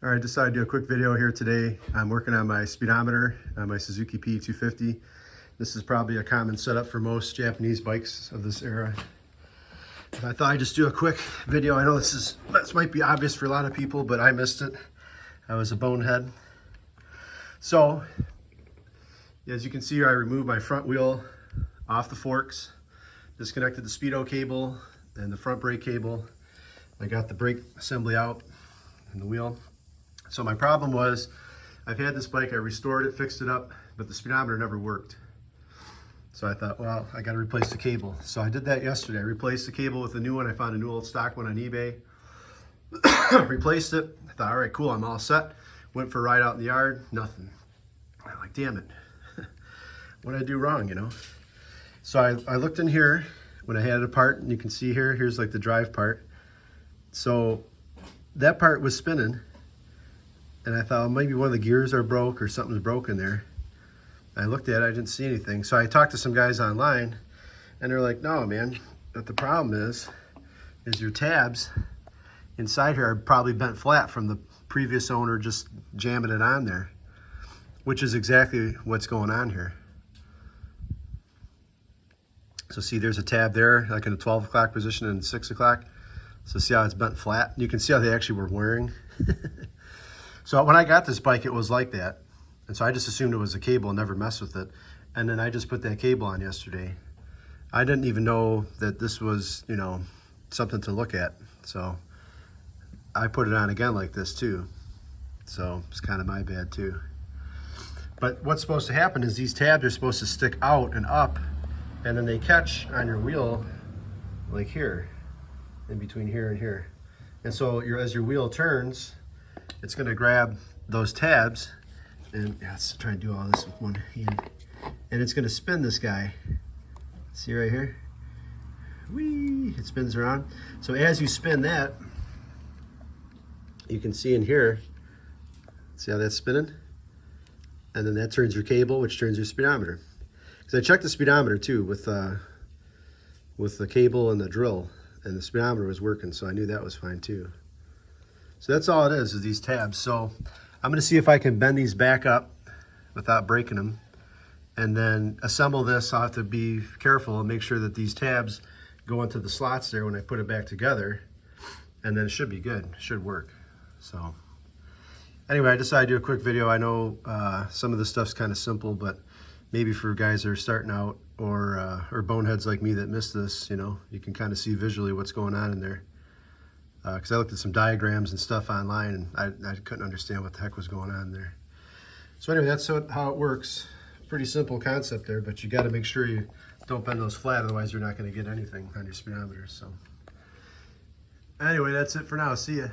All right, decided to do a quick video here today. I'm working on my speedometer on my Suzuki P250. This is probably a common setup for most Japanese bikes of this era. And I thought I'd just do a quick video. I know this might be obvious for a lot of people, but I missed it. I was a bonehead. So, as you can see here, I removed my front wheel off the forks, disconnected the speedo cable and the front brake cable. I got the brake assembly out and the wheel. So my problem was, I've had this bike, I restored it, fixed it up, but the speedometer never worked. So I thought, well, I gotta replace the cable. So I did that yesterday. I replaced the cable with a new one. I found a new old stock one on eBay. Replaced it. I thought, all right, cool, I'm all set. Went for a ride out in the yard, nothing. I'm like, damn it. What did I do wrong, you know? So I looked in here when I had it apart, and you can see here, here's like the drive part. So that part was spinning. And I thought, well, maybe one of the gears are broke or something's broken there. I looked at it, I didn't see anything. So I talked to some guys online, and they're like, no, man, but the problem is your tabs inside here are probably bent flat from the previous owner just jamming it on there, which is exactly what's going on here. So see, there's a tab there, like in the 12 o'clock position and 6 o'clock. So see how it's bent flat? You can see how they actually were wearing. So when I got this bike, it was like that. And so I just assumed it was a cable and never messed with it. And then I just put that cable on yesterday. I didn't even know that this was, you know, something to look at. So I put it on again like this too. So it's kind of my bad too. But what's supposed to happen is these tabs are supposed to stick out and up, and then they catch on your wheel like here, in between here and here. And so as your wheel turns, it's going to grab those tabs, and yeah, let's try and do all this with one hand, and it's going to spin this guy. See right here? Whee! It spins around. So as you spin that, you can see in here, see how that's spinning? And then that turns your cable, which turns your speedometer. Because I checked the speedometer too with the cable and the drill, and the speedometer was working, so I knew that was fine too. So that's all it is these tabs. So I'm gonna see if I can bend these back up without breaking them, and then assemble this. I'll have to be careful and make sure that these tabs go into the slots there when I put it back together, and then it should be good, it should work. So anyway, I decided to do a quick video. I know some of this stuff's kind of simple, but maybe for guys that are starting out or boneheads like me that missed this, you know, you can kind of see visually what's going on in there. Because I looked at some diagrams and stuff online, and I couldn't understand what the heck was going on there. So anyway, that's how it works. Pretty simple concept there, but you got to make sure you don't bend those flat, otherwise you're not going to get anything on your speedometer. So anyway, that's it for now. See ya.